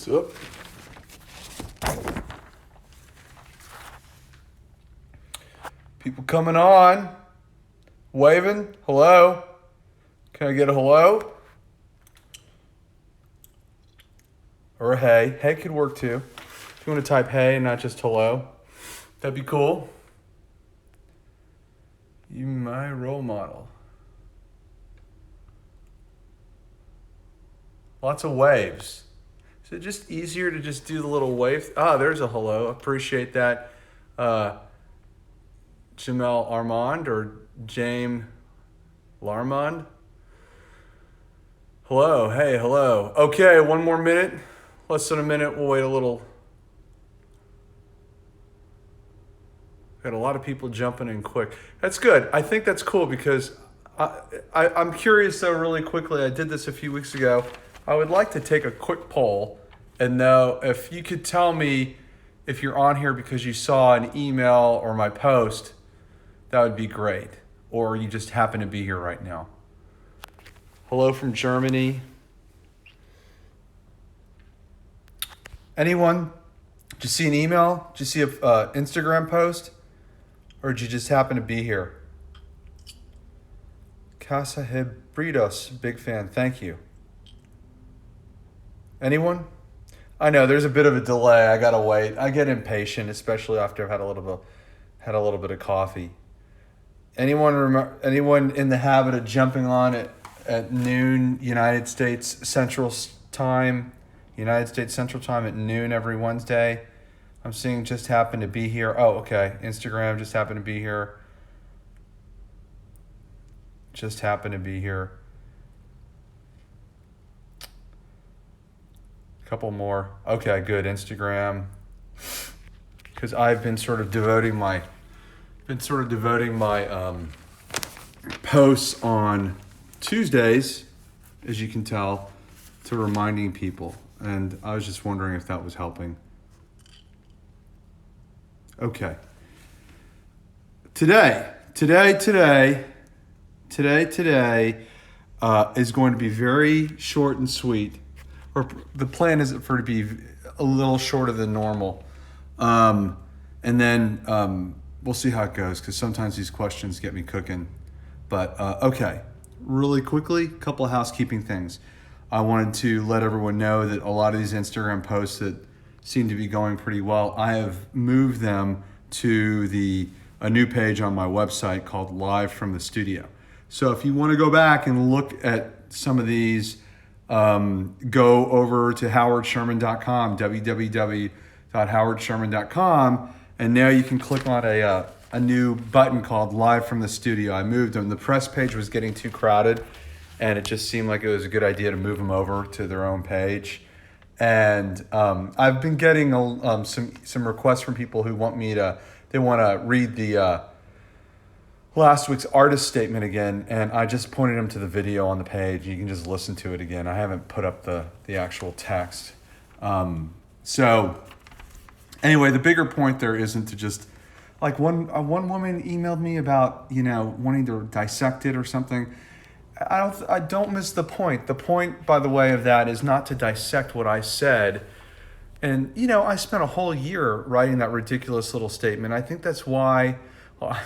So, people coming on, waving, hello. Can I get a hello? Or a hey. Hey could work too. If you want to type hey and not just hello, that'd be cool. You my role model. Lots of waves. Is it just easier to just do the little wave? Ah, there's a hello. Appreciate that. Jamel Armand or James Larmond. Hello. Hey, hello. Okay, one more minute. Less than a minute. We'll wait a little. Got a lot of people jumping in quick. That's good. I think that's cool because I'm curious though really quickly. I did this a few weeks ago. I would like to take a quick poll and know if you could tell me if you're on here because you saw an email or my post, that would be great. Or you just happen to be here right now. Hello from Germany. Anyone? Did you see an email? Did you see an Instagram post? Or did you just happen to be here? Casa Hebridos, big fan. Thank you. Anyone? I know there's a bit of a delay. I gotta wait. I get impatient, especially after I've had a little bit of coffee. Anyone in the habit of jumping on at noon United States Central Time at noon every Wednesday? I'm seeing just happen to be here. Oh, okay. Instagram just happened to be here. Just happened to be here. Couple more. Okay, good. Instagram. Because I've been sort of devoting my posts on Tuesdays, as you can tell, to reminding people. And I was just wondering if that was helping. Okay. Today is going to be very short and sweet. Or the plan is for it to be a little shorter than normal. And then we'll see how it goes because sometimes these questions get me cooking. But okay, really quickly, a couple of housekeeping things. I wanted to let everyone know that a lot of these Instagram posts that seem to be going pretty well, I have moved them to a new page on my website called Live from the Studio. So if you want to go back and look at some of these, go over to howardsherman.com, www.howardsherman.com, and now you can click on a new button called Live from the Studio. I moved them. The press page was getting too crowded, and it just seemed like it was a good idea to move them over to their own page. And I've been getting some requests from people who want to read the last week's artist statement again, and I just pointed them to the video on the page. You can just listen to it again. I haven't put up the actual text. So anyway, the bigger point there isn't to just like one woman emailed me about wanting to dissect it or something. I don't miss the point. The point, by the way, of that is not to dissect what I said. And I spent a whole year writing that ridiculous little statement. I think that's why. Well,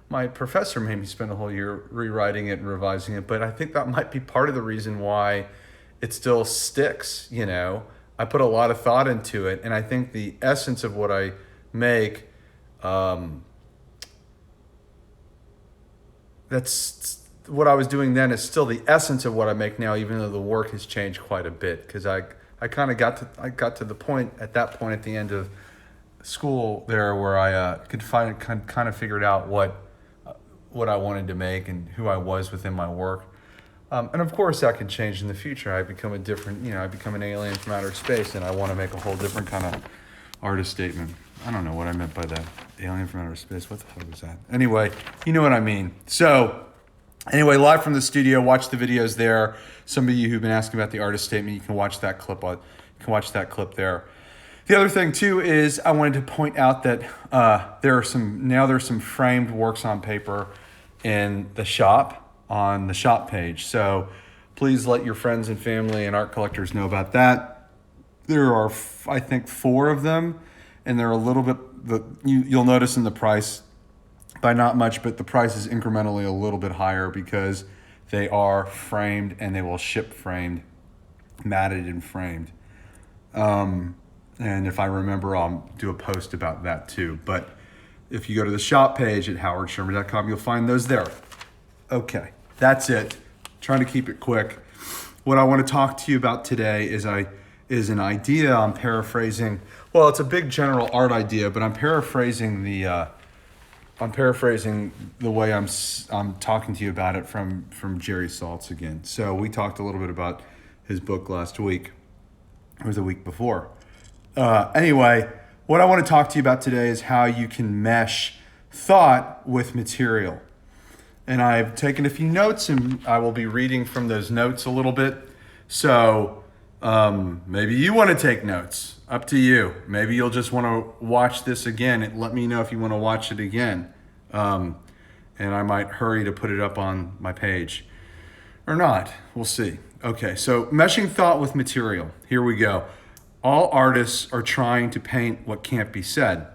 my professor made me spend a whole year rewriting it and revising it, but I think that might be part of the reason why it still sticks. I put a lot of thought into it, and I think the essence of what I make, that's what I was doing then is still the essence of what I make now, even though the work has changed quite a bit. Because I kind of got to the point at the end of school there where I could kind of figured out what I wanted to make and who I was within my work. And of course that can change in the future. I become I become an alien from outer space and I want to make a whole different kind of artist statement. I don't know what I meant by that. Alien from outer space. What the hell was that? Anyway, you know what I mean. So anyway, Live from the Studio, watch the videos there. Some of you who've been asking about the artist statement, you can watch that clip there. The other thing too is I wanted to point out that there's some framed works on paper in the shop on the shop page. So please let your friends and family and art collectors know about that. There are, I think, 4 of them, and they're a little bit. You'll notice in the price, by not much, but the price is incrementally a little bit higher because they are framed and they will ship framed, matted and framed. And if I remember, I'll do a post about that too. But if you go to the shop page at howardsherman.com, you'll find those there. Okay, that's it. Trying to keep it quick. What I want to talk to you about today is an idea I'm paraphrasing. Well, it's a big general art idea, but I'm paraphrasing the way I'm talking to you about it from Jerry Saltz again. So we talked a little bit about his book last week, or the week before. Anyway, what I want to talk to you about today is how you can mesh thought with material. And I've taken a few notes, and I will be reading from those notes a little bit. So maybe you want to take notes. Up to you. Maybe you'll just want to watch this again and let me know if you want to watch it again. And I might hurry to put it up on my page or not. We'll see. Okay, so meshing thought with material. Here we go. All artists are trying to paint what can't be said.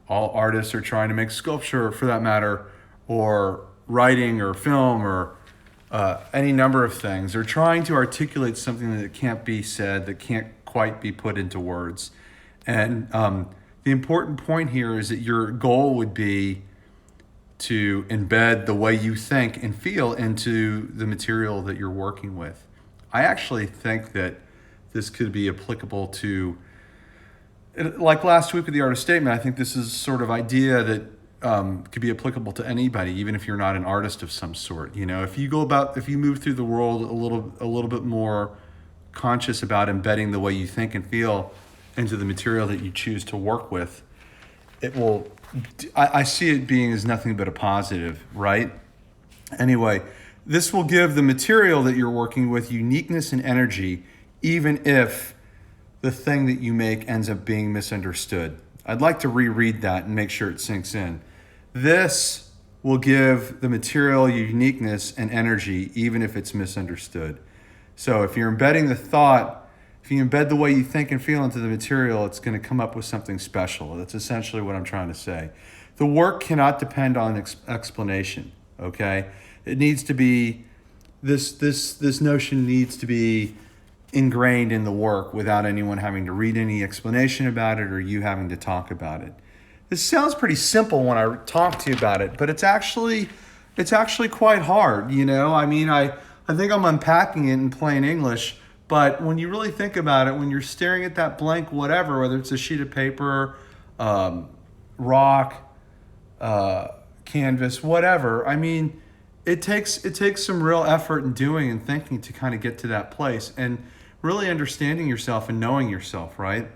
All artists are trying to make sculpture, for that matter, or writing or film or any number of things. They're trying to articulate something that can't be said, that can't quite be put into words. And the important point here is that your goal would be to embed the way you think and feel into the material that you're working with. I actually think that this could be applicable to, like last week with the artist statement, I think this is sort of idea that could be applicable to anybody, even if you're not an artist of some sort. You know, if you move through the world a little bit more conscious about embedding the way you think and feel into the material that you choose to work with, it will. I see it being as nothing but a positive, right? Anyway, this will give the material that you're working with uniqueness and energy, even if the thing that you make ends up being misunderstood. I'd like to reread that and make sure it sinks in. This will give the material uniqueness and energy, even if it's misunderstood. So if you're embedding the thought, if you embed the way you think and feel into the material, it's going to come up with something special. That's essentially what I'm trying to say. The work cannot depend on explanation, okay? It needs to be, this notion needs to be ingrained in the work without anyone having to read any explanation about it or you having to talk about it. This sounds pretty simple when I talk to you about it, but it's actually quite hard, you know? I mean, I think I'm unpacking it in plain English, but when you really think about it, when you're staring at that blank whatever, whether it's a sheet of paper, rock, canvas, whatever, I mean, it takes some real effort in doing and thinking to kind of get to that place and really understanding yourself and knowing yourself, right?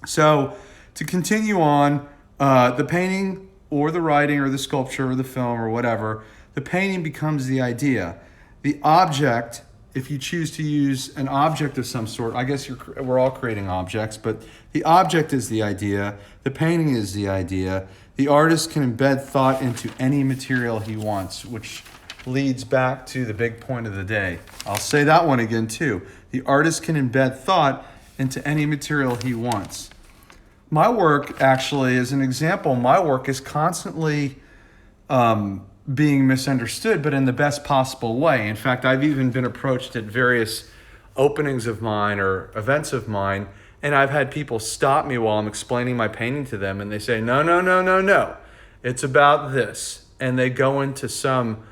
So to continue on, the painting or the writing or the sculpture or the film or whatever, the painting becomes the idea. The object, if you choose to use an object of some sort, I guess we're all creating objects, but the object is the idea, the painting is the idea. The artist can embed thought into any material he wants, which leads back to the big point of the day. I'll say that one again too. The artist can embed thought into any material he wants. My work, actually, as an example, my work is constantly being misunderstood, but in the best possible way. In fact, I've even been approached at various openings of mine or events of mine, and I've had people stop me while I'm explaining my painting to them, and they say, no, it's about this. And they go into some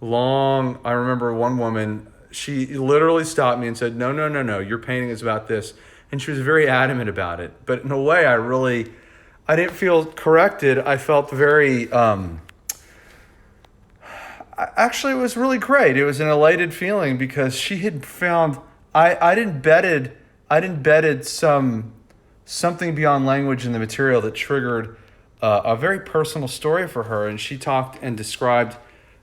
long, I remember one woman, she literally stopped me and said, no, your painting is about this. And she was very adamant about it. But in a way, I didn't feel corrected. I felt very, actually, it was really great. It was an elated feeling because she had found, I'd embedded something beyond language in the material that triggered a very personal story for her. And she talked and described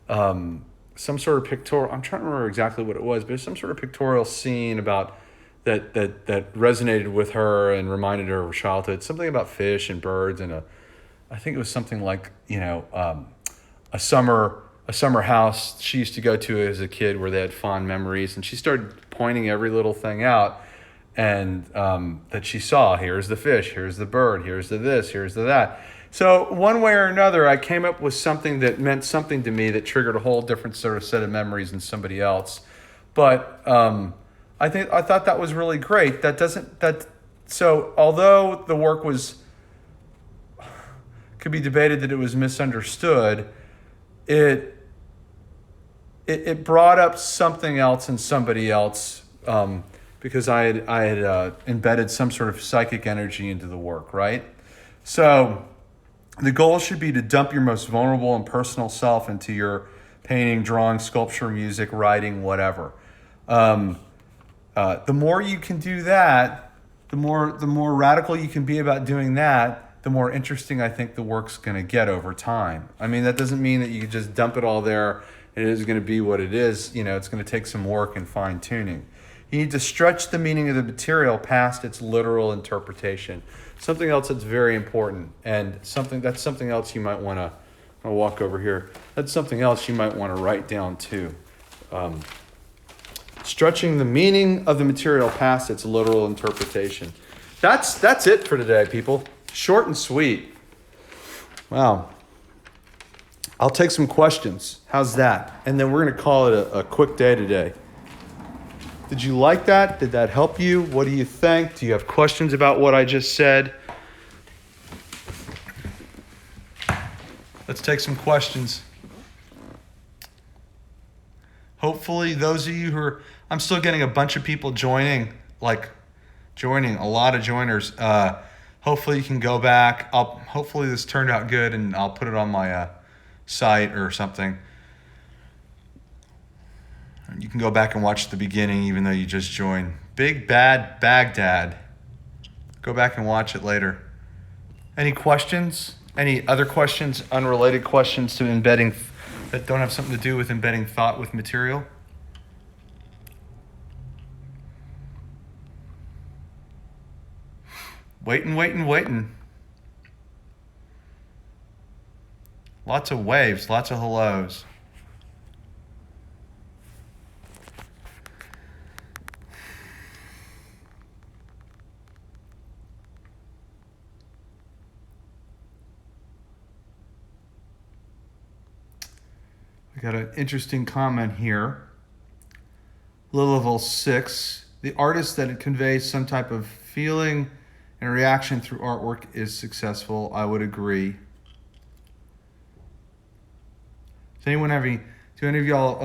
some sort of pictorial, I'm trying to remember exactly what it was, but some sort of pictorial scene about that resonated with her and reminded her of her childhood. Something about fish and birds and I think it was something like, a summer house she used to go to as a kid where they had fond memories. And she started pointing every little thing out. and that she saw. Here's the fish, here's the bird, here's the this, here's the that. So one way or another, I came up with something that meant something to me that triggered a whole different sort of set of memories than somebody else. But I thought that was really great. So although the work could be debated that it was misunderstood, it brought up something else in somebody else, because I had embedded some sort of psychic energy into the work, right? So the goal should be to dump your most vulnerable and personal self into your painting, drawing, sculpture, music, writing, whatever. The more you can do that, the more radical you can be about doing that, the more interesting I think the work's going to get over time. I mean, that doesn't mean that you can just dump it all there and it is going to be what it is. It's going to take some work and fine tuning. You need to stretch the meaning of the material past its literal interpretation. Something else that's very important, and something else you might want to, I'll walk over here. That's something else you might want to write down too. Stretching the meaning of the material past its literal interpretation. That's it for today, people. Short and sweet. Wow. I'll take some questions. How's that? And then we're going to call it a quick day today. Did you like that? Did that help you? What do you think? Do you have questions about what I just said? Let's take some questions. Hopefully those of you I'm still getting a bunch of people joining, a lot of joiners. Hopefully you can go back. Hopefully this turned out good, and I'll put it on my site or something. You can go back and watch the beginning even though you just joined. Big Bad Baghdad. Go back and watch it later. Any questions? Any other questions, unrelated questions to embedding that don't have something to do with embedding thought with material? Waiting. Lots of waves, lots of hellos. I got an interesting comment here. Level 6. The artist that conveys some type of feeling and reaction through artwork is successful. I would agree. Does anyone have any? Do any of y'all?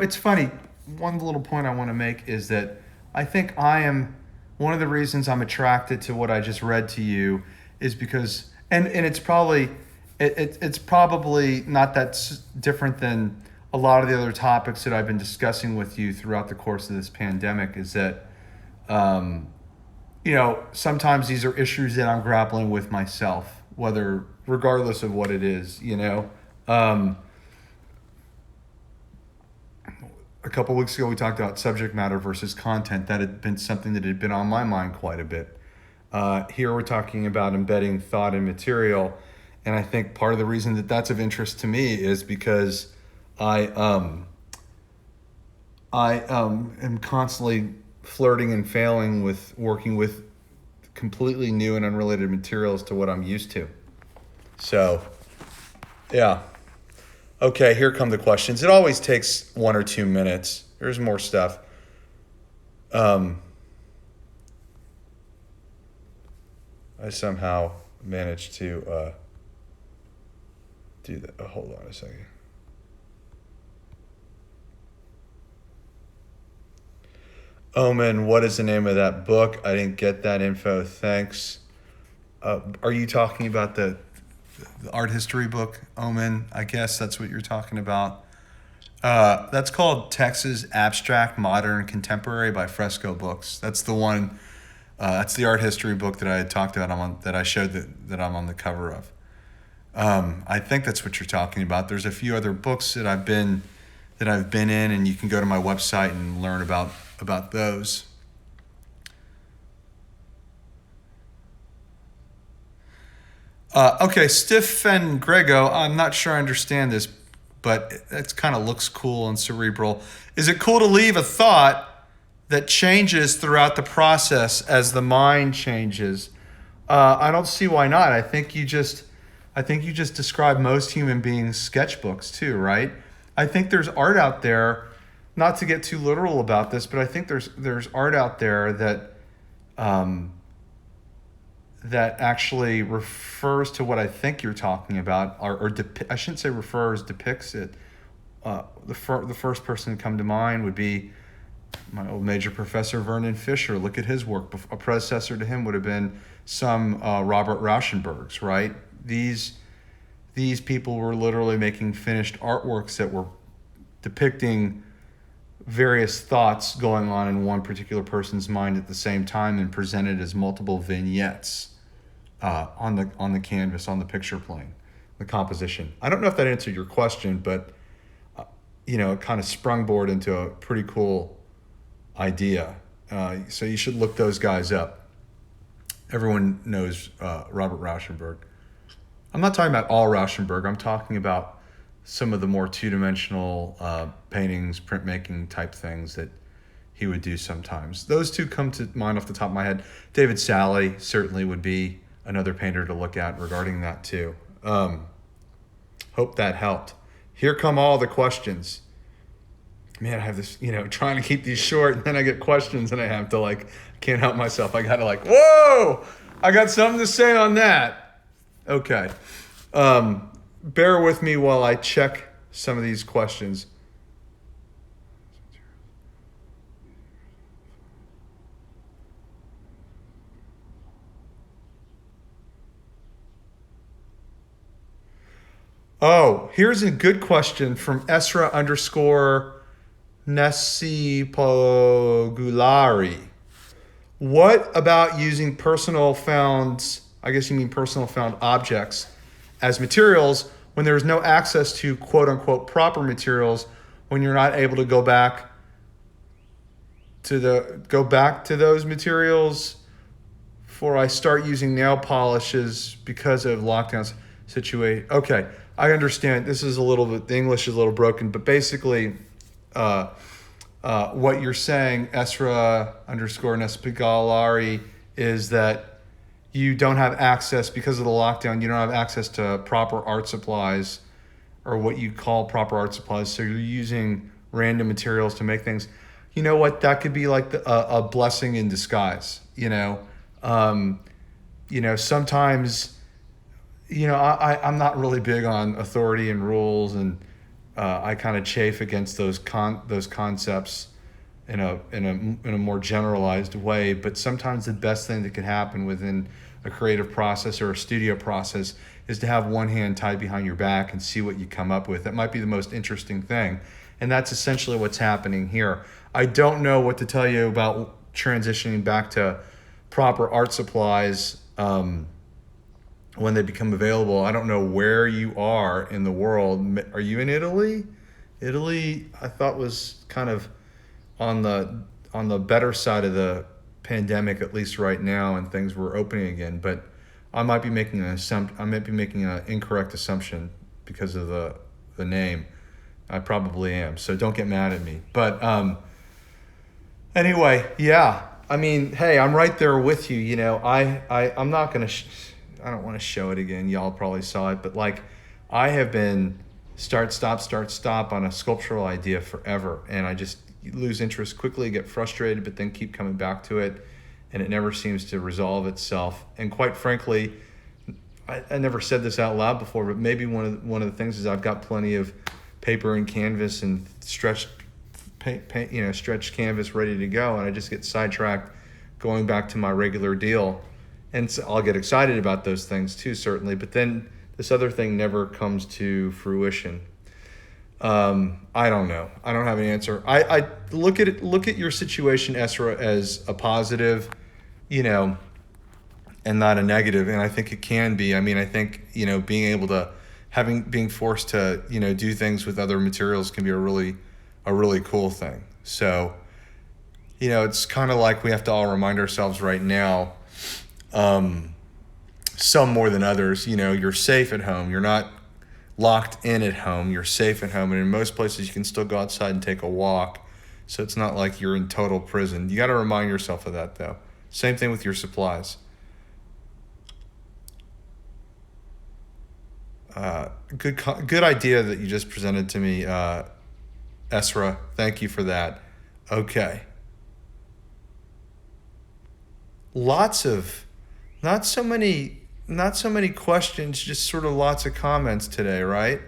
It's funny. One little point I want to make is that I think I am one of the reasons I'm attracted to what I just read to you is because, and it's probably. It's probably not that different than a lot of the other topics that I've been discussing with you throughout the course of this pandemic, is that, sometimes these are issues that I'm grappling with myself, regardless of what it is, A couple weeks ago, we talked about subject matter versus content. That had been something that had been on my mind quite a bit. Here we're talking about embedding thought and material. And I think part of the reason that that's of interest to me is because I am constantly flirting and failing with working with completely new and unrelated materials to what I'm used to. So, yeah. Okay, here come the questions. It always takes 1 or 2 minutes. There's more stuff. I somehow managed to do that. Hold on a second. Omen, what is the name of that book? I didn't get that info. Thanks. Are you talking about the art history book, Omen? I guess that's what you're talking about. That's called Texas Abstract, Modern, Contemporary by Fresco Books. That's the one. That's the art history book that I had talked about. That I showed that I'm on the cover of. I think that's what you're talking about. There's a few other books that I've been in, and you can go to my website and learn about those. Okay, Stiff and Grego, I'm not sure I understand this, but it kind of looks cool and cerebral. Is it cool to leave a thought that changes throughout the process as the mind changes. I don't see why not. I think you just described most human beings' sketchbooks too, right? I think there's art out there, not to get too literal about this, but I think there's art out there that that actually refers to what I think you're talking about, I shouldn't say refers, depicts it. The first person to come to mind would be my old major professor, Vernon Fisher. Look at his work. A predecessor to him would have been some Robert Rauschenberg's, right? These people were literally making finished artworks that were depicting various thoughts going on in one particular person's mind at the same time and presented as multiple vignettes on the canvas, on the picture plane, the composition. I don't know if that answered your question, but it kind of sprungboard into a pretty cool idea. So you should look those guys up. Everyone knows Robert Rauschenberg. I'm not talking about all Rauschenberg. I'm talking about some of the more two-dimensional paintings, printmaking type things that he would do sometimes. Those two come to mind off the top of my head. David Sally certainly would be another painter to look at regarding that too. Hope that helped. Here come all the questions. Man, I have this, trying to keep these short, and then I get questions and I have to can't help myself. I got to whoa, I got something to say on that. Okay. Bear with me while I check some of these questions. Oh, here's a good question from Esra_Nesipogulari. What about using personal found objects as materials when there's no access to quote unquote proper materials, when you're not able to go back to those materials? For I start using nail polishes because of lockdowns situation. Okay, I understand. This is the English is a little broken, but basically what you're saying, Esra_Nespigalari, is that you don't have access, because of the lockdown, you don't have access to proper art supplies, or what you call proper art supplies. So you're using random materials to make things. You know what? That could be a blessing in disguise. Sometimes, I'm not really big on authority and rules, and I kind of chafe against those concepts in a more generalized way. But sometimes the best thing that could happen within a creative process or a studio process is to have one hand tied behind your back and see what you come up with. That might be the most interesting thing, and that's essentially what's happening here. I don't know what to tell you about transitioning back to proper art supplies when they become available. I don't know where you are in the world. Are you in Italy? Italy, I thought, was kind of on the better side of the pandemic, at least right now, and things were opening again. But I might be making an incorrect assumption because of the name. I probably am, so don't get mad at me. But anyway, yeah. I mean, hey, I'm right there with you. I'm not gonna. I don't want to show it again. Y'all probably saw it, but I have been start stop on a sculptural idea forever, and I just lose interest quickly, get frustrated, but then keep coming back to it, and it never seems to resolve itself. And quite frankly, I never said this out loud before, but maybe one of the things is I've got plenty of paper and canvas and stretched canvas ready to go, and I just get sidetracked going back to my regular deal. And so I'll get excited about those things too, certainly, but then this other thing never comes to fruition. I don't know. I don't have an answer. I look at your situation, Esra, as a positive, and not a negative. And I think it can be. I mean, I think, being able to being forced to, do things with other materials can be a really cool thing. So, it's kind of like we have to all remind ourselves right now, some more than others, you're safe at home. You're not locked in at home. You're safe at home. And in most places you can still go outside and take a walk. So it's not like you're in total prison. You got to remind yourself of that, though. Same thing with your supplies. Good idea that you just presented to me, Esra. Thank you for that. Okay. Lots of, not so many questions, just sort of lots of comments today, right?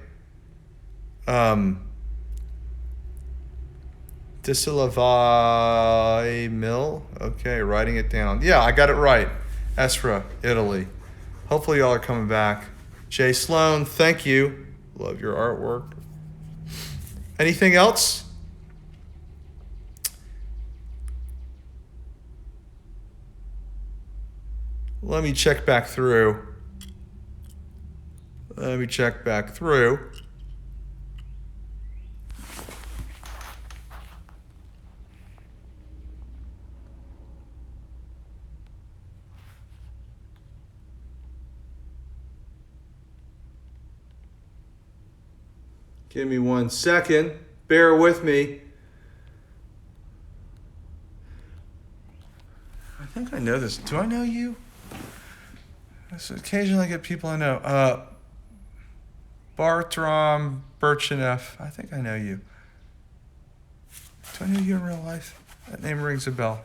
Disilavai Mill. Okay, writing it down. Yeah, I got it right. Esra, Italy. Hopefully y'all are coming back. Jay Sloan, thank you. Love your artwork. Anything else? Let me check back through. Give me 1 second. Bear with me. I think I know this. Do I know you? Occasionally I get people I know. Bartram Birchineff. I think I know you. Do I know you in real life? That name rings a bell.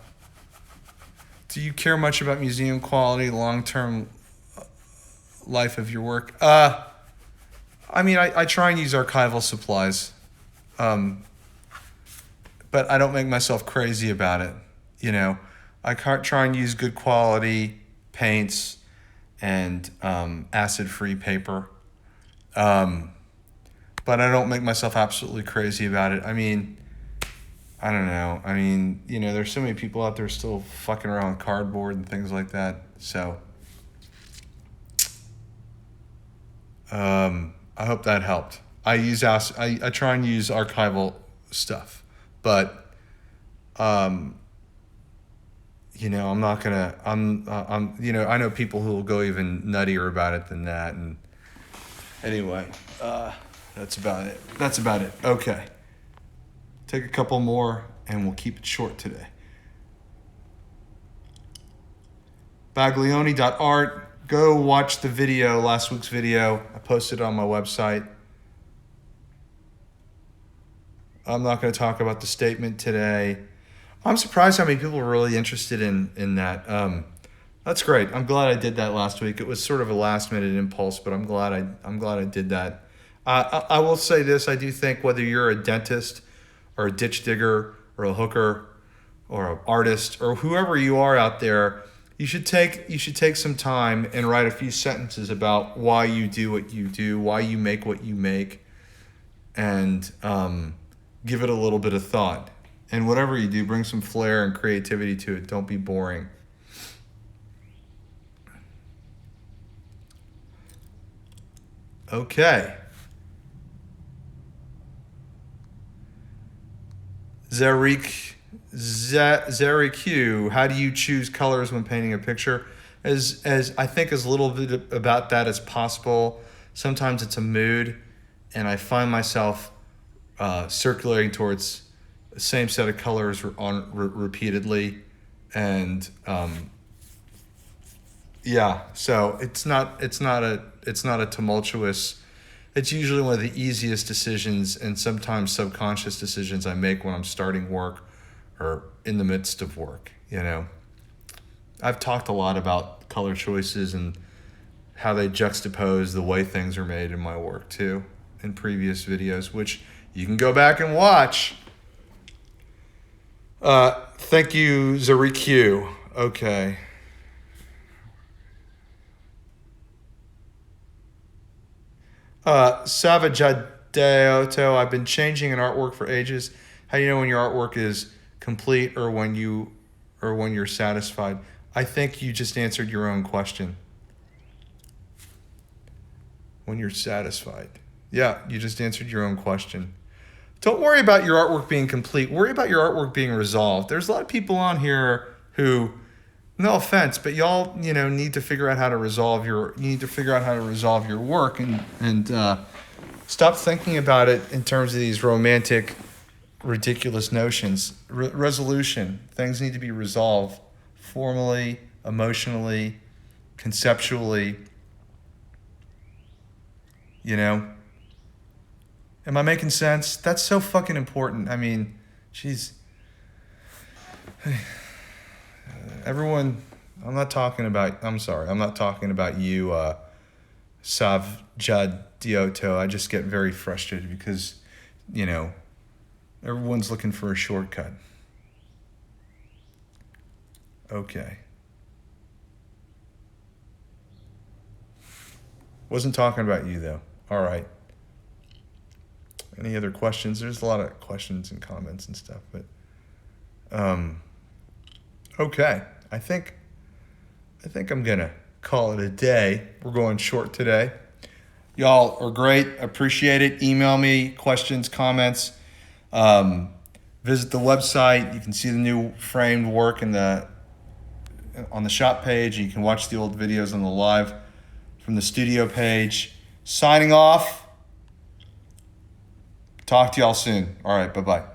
Do you care much about museum quality, long-term life of your work? I mean, I try and use archival supplies, but I don't make myself crazy about it. You know, I try and use good quality paints and acid-free paper, but I don't make myself absolutely crazy about it. I mean, I don't know. I mean, you know, there's so many people out there still fucking around with cardboard and things like that. So, I hope that helped. I try and use archival stuff, but, you know, I'm not gonna. You know, I know people who will go even nuttier about it than that. And anyway, that's about it. Okay. Take a couple more, and we'll keep it short today. Baglioni.art. Go watch the video, last week's video. I posted it on my website. I'm not going to talk about the statement today. I'm surprised how many people are really interested in that. That's great. I'm glad I did that last week. It was sort of a last minute impulse, but I'm glad I did that. I will say this. I do think whether you're a dentist or a ditch digger or a hooker or an artist or whoever you are out there, you should take some time and write a few sentences about why you do what you do, why you make what you make, and give it a little bit of thought. And whatever you do, bring some flair and creativity to it. Don't be boring. Okay. Zeriq, how do you choose colors when painting a picture? As I think as little bit about that as possible. Sometimes it's a mood, and I find myself circulating towards the same set of colors repeatedly, and yeah. So it's not a tumultuous. It's usually one of the easiest decisions and sometimes subconscious decisions I make when I'm starting work or in the midst of work, you know. I've talked a lot about color choices and how they juxtapose the way things are made in my work too in previous videos, which you can go back and watch. Thank you, Zariq. Okay. Savajadeoto, I've been changing an artwork for ages. How do you know when your artwork is complete or when you're satisfied? I think you just answered your own question. When you're satisfied. Yeah, you just answered your own question. Don't worry about your artwork being complete. Worry about your artwork being resolved. There's a lot of people on here who, no offense, but y'all, you know, need to figure out how to resolve your work and stop thinking about it in terms of these romantic ridiculous notions. Resolution. Things need to be resolved formally, emotionally, conceptually. You know? Am I making sense? That's so fucking important. I mean, jeez. Everyone, I'm not talking about you, Savjad Dioto. I just get very frustrated because, you know, everyone's looking for a shortcut. Okay. Wasn't talking about you, though. All right. Any other questions? There's a lot of questions and comments and stuff, but okay. I think I'm gonna call it a day. We're going short today. Y'all are great. Appreciate it. Email me questions, comments. Visit the website. You can see the new framed work on the shop page. You can watch the old videos on the live from the studio page. Signing off. Talk to y'all soon. All right. Bye-bye.